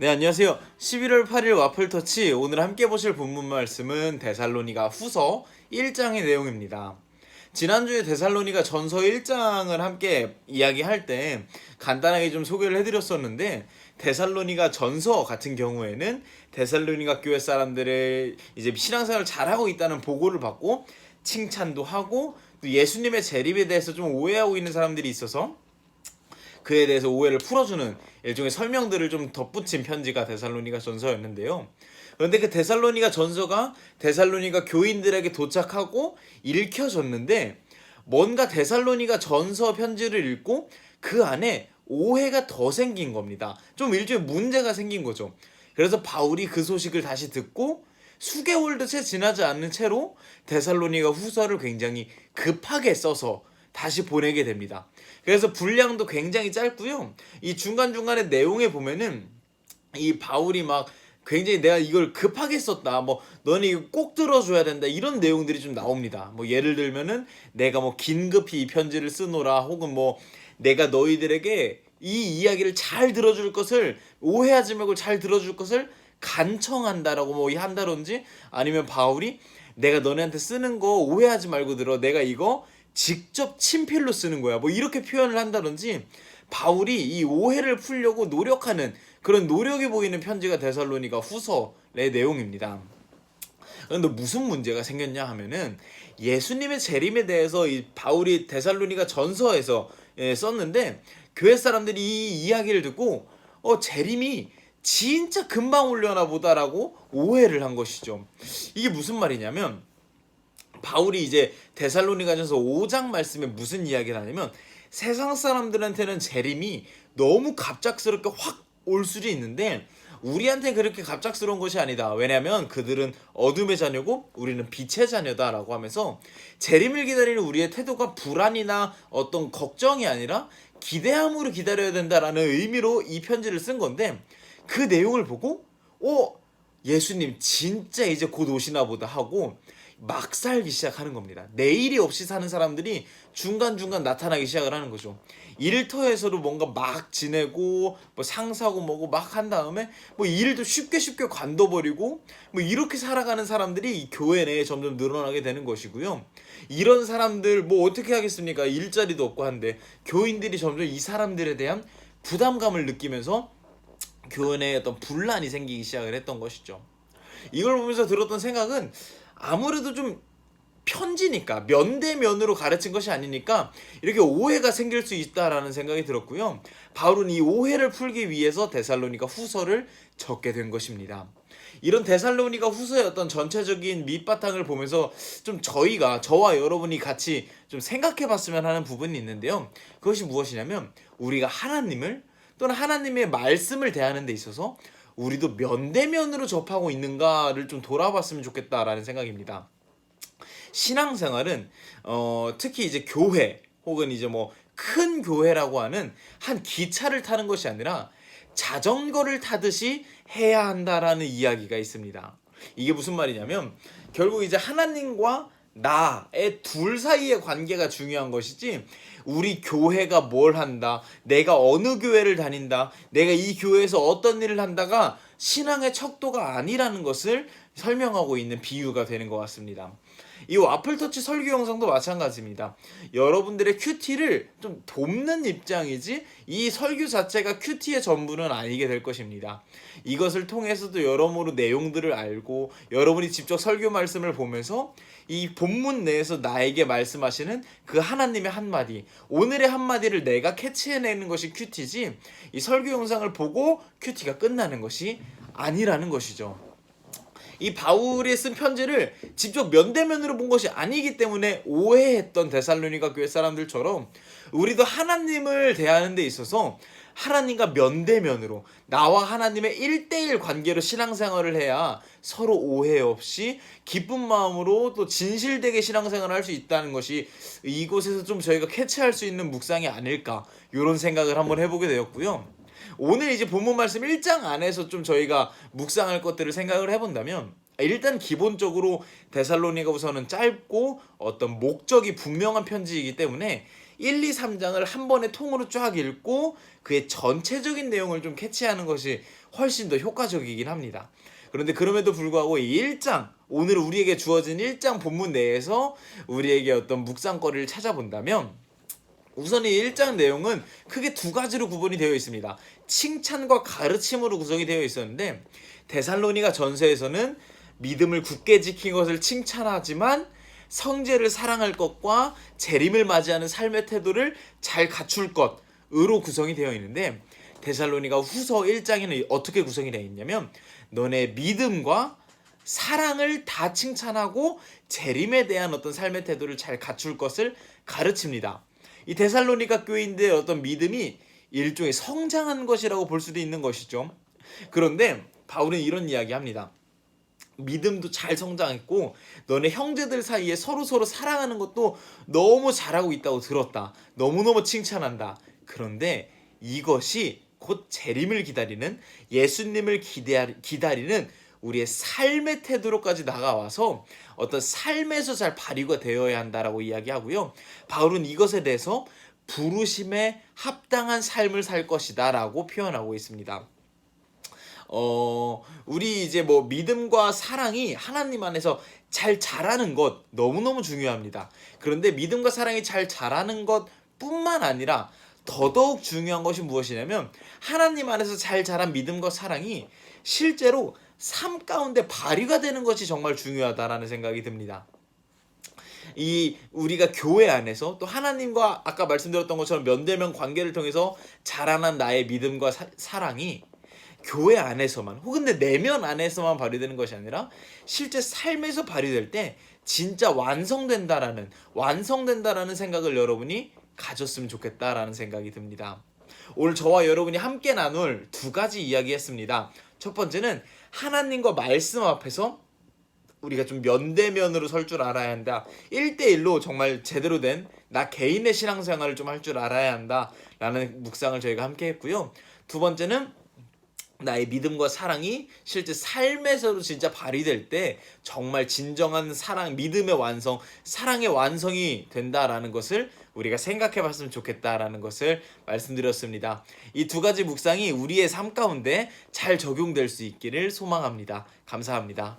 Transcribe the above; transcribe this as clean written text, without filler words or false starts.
네, 안녕하세요. 11월 8일 와플터치. 오늘 함께 보실 본문 말씀은 데살로니가 후서 1장의 내용입니다. 지난주에 데살로니가 전서 1장을 함께 이야기할 때 간단하게 좀 소개를 해드렸었는데, 데살로니가 전서 같은 경우에는 데살로니가 교회 사람들의 이제 신앙생활을 잘하고 있다는 보고를 받고 칭찬도 하고, 또 예수님의 재림에 대해서 좀 오해하고 있는 사람들이 있어서 그에 대해서 오해를 풀어주는 일종의 설명들을 좀 덧붙인 편지가 데살로니가 전서였는데요. 그런데 그 데살로니가 전서가 데살로니가 교인들에게 도착하고 읽혀졌는데, 뭔가 데살로니가 전서 편지를 읽고 그 안에 오해가 더 생긴 겁니다. 좀 일종의 문제가 생긴 거죠. 그래서 바울이 그 소식을 다시 듣고 수개월도 채 지나지 않는 채로 데살로니가 후서를 굉장히 급하게 써서 다시 보내게 됩니다. 그래서 분량도 굉장히 짧고요. 이 중간중간에 내용에 보면은 이 바울이 막 굉장히 내가 이걸 급하게 썼다, 뭐 너는 이거 꼭 들어줘야 된다, 이런 내용들이 좀 나옵니다. 뭐 예를 들면은 내가 뭐 긴급히 이 편지를 쓰노라, 혹은 뭐 내가 너희들에게 이 이야기를 잘 들어줄 것을, 오해하지 말고 잘 들어줄 것을 간청한다라고 뭐 한다든지, 아니면 바울이 내가 너네한테 쓰는 거 오해하지 말고 들어, 내가 이거 직접 친필로 쓰는 거야, 뭐 이렇게 표현을 한다든지, 바울이 이 오해를 풀려고 노력하는 그런 노력이 보이는 편지가 데살로니가 후서의 내용입니다. 그런데 무슨 문제가 생겼냐 하면은, 예수님의 재림에 대해서 이 바울이 데살로니가 전서에서 썼는데, 교회 사람들이 이 이야기를 듣고 재림이 진짜 금방 올려나 보다라고 오해를 한 것이죠. 이게 무슨 말이냐면, 바울이 이제 데살로니가전서 5장 말씀에 무슨 이야기를 하냐면, 세상 사람들한테는 재림이 너무 갑작스럽게 확 올 수도 있는데 우리한테 그렇게 갑작스러운 것이 아니다. 왜냐하면 그들은 어둠의 자녀고 우리는 빛의 자녀다라고 하면서, 재림을 기다리는 우리의 태도가 불안이나 어떤 걱정이 아니라 기대함으로 기다려야 된다라는 의미로 이 편지를 쓴 건데, 그 내용을 보고 예수님 진짜 이제 곧 오시나 보다 하고 막 살기 시작하는 겁니다. 내일이 없이 사는 사람들이 중간중간 나타나기 시작을 하는 거죠. 일터에서도 뭔가 막 지내고 뭐 상사고 뭐고 막 한 다음에 뭐 일도 쉽게 관둬버리고 뭐 이렇게 살아가는 사람들이 이 교회 내에 점점 늘어나게 되는 것이고요. 이런 사람들 뭐 어떻게 하겠습니까? 일자리도 없고 한데, 교인들이 점점 이 사람들에 대한 부담감을 느끼면서 교회 내에 어떤 분란이 생기기 시작을 했던 것이죠. 이걸 보면서 들었던 생각은, 아무래도 좀 편지니까, 면대면으로 가르친 것이 아니니까 이렇게 오해가 생길 수 있다라는 생각이 들었고요. 바울은 이 오해를 풀기 위해서 데살로니가 후서를 적게 된 것입니다. 이런 데살로니가 후서의 어떤 전체적인 밑바탕을 보면서 좀 저와 여러분이 같이 좀 생각해 봤으면 하는 부분이 있는데요. 그것이 무엇이냐면, 우리가 하나님을 또는 하나님의 말씀을 대하는 데 있어서 우리도 면대면으로 접하고 있는가를 좀 돌아봤으면 좋겠다라는 생각입니다. 신앙생활은 특히 이제 교회 혹은 이제 뭐 큰 교회라고 하는 한 기차를 타는 것이 아니라 자전거를 타듯이 해야 한다라는 이야기가 있습니다. 이게 무슨 말이냐면, 결국 이제 하나님과 나의 둘 사이의 관계가 중요한 것이지, 우리 교회가 뭘 한다, 내가 어느 교회를 다닌다, 내가 이 교회에서 어떤 일을 한다가 신앙의 척도가 아니라는 것을 설명하고 있는 비유가 되는 것 같습니다. 이 와플터치 설교 영상도 마찬가지입니다. 여러분들의 큐티를 좀 돕는 입장이지 이 설교 자체가 큐티의 전부는 아니게 될 것입니다. 이것을 통해서도 여러모로 내용들을 알고, 여러분이 직접 설교 말씀을 보면서 이 본문 내에서 나에게 말씀하시는 그 하나님의 한마디, 오늘의 한마디를 내가 캐치해내는 것이 큐티지, 이 설교 영상을 보고 큐티가 끝나는 것이 아니라는 것이죠. 이 바울이 쓴 편지를 직접 면대면으로 본 것이 아니기 때문에 오해했던 데살로니가 교회 사람들처럼, 우리도 하나님을 대하는 데 있어서 하나님과 면대면으로, 나와 하나님의 1대1 관계로 신앙생활을 해야 서로 오해 없이 기쁜 마음으로 또 진실되게 신앙생활을 할 수 있다는 것이 이곳에서 좀 저희가 캐치할 수 있는 묵상이 아닐까, 이런 생각을 한번 해보게 되었고요. 오늘 이제 본문 말씀 1장 안에서 좀 저희가 묵상할 것들을 생각을 해본다면, 일단 기본적으로 데살로니가후서는 짧고 어떤 목적이 분명한 편지이기 때문에 1, 2, 3장을 한 번에 통으로 쫙 읽고 그의 전체적인 내용을 좀 캐치하는 것이 훨씬 더 효과적이긴 합니다. 그런데 그럼에도 불구하고 이 1장, 오늘 우리에게 주어진 1장 본문 내에서 우리에게 어떤 묵상거리를 찾아본다면 우선 이 1장 내용은 크게 두 가지로 구분이 되어 있습니다. 칭찬과 가르침으로 구성이 되어 있었는데 데살로니가 전서에서는 믿음을 굳게 지킨 것을 칭찬하지만 성제를 사랑할 것과 재림을 맞이하는 삶의 태도를 잘 갖출 것으로 구성이 되어 있는데 데살로니가 후서 1장에는 어떻게 구성이 되어 있냐면 너네 믿음과 사랑을 다 칭찬하고 재림에 대한 어떤 삶의 태도를 잘 갖출 것을 가르칩니다. 이 데살로니가 교인들의 어떤 믿음이 일종의 성장한 것이라고 볼 수도 있는 것이죠. 그런데 바울은 이런 이야기합니다. 믿음도 잘 성장했고 너네 형제들 사이에 서로 사랑하는 것도 너무 잘하고 있다고 들었다. 너무너무 칭찬한다. 그런데 이것이 곧 재림을 기다리는 예수님을 기다리는 우리의 삶의 태도로까지 나가와서 어떤 삶에서 잘 발휘가 되어야 한다라고 이야기하고요. 바울은 이것에 대해서 부르심에 합당한 삶을 살 것이다 라고 표현하고 있습니다. 우리 이제 뭐 믿음과 사랑이 하나님 안에서 잘 자라는 것 너무너무 중요합니다. 그런데 믿음과 사랑이 잘 자라는 것 뿐만 아니라 더더욱 중요한 것이 무엇이냐면 하나님 안에서 잘 자란 믿음과 사랑이 실제로 삶 가운데 발휘가 되는 것이 정말 중요하다라는 생각이 듭니다. 이 우리가 교회 안에서 또 하나님과 아까 말씀드렸던 것처럼 면대면 관계를 통해서 자라난 나의 믿음과 사랑이 교회 안에서만 혹은 내 내면 안에서만 발휘되는 것이 아니라 실제 삶에서 발휘될 때 진짜 완성된다라는 생각을 여러분이 가졌으면 좋겠다라는 생각이 듭니다. 오늘 저와 여러분이 함께 나눌 두 가지 이야기했습니다. 첫 번째는 하나님과 말씀 앞에서 우리가 좀 면대면으로 설 줄 알아야 한다. 1대1로 정말 제대로 된 나 개인의 신앙생활을 좀 할 줄 알아야 한다 라는 묵상을 저희가 함께 했고요. 두 번째는 나의 믿음과 사랑이 실제 삶에서도 진짜 발휘될 때 정말 진정한 사랑, 믿음의 완성, 사랑의 완성이 된다라는 것을 우리가 생각해 봤으면 좋겠다라는 것을 말씀드렸습니다. 이 두 가지 묵상이 우리의 삶 가운데 잘 적용될 수 있기를 소망합니다. 감사합니다.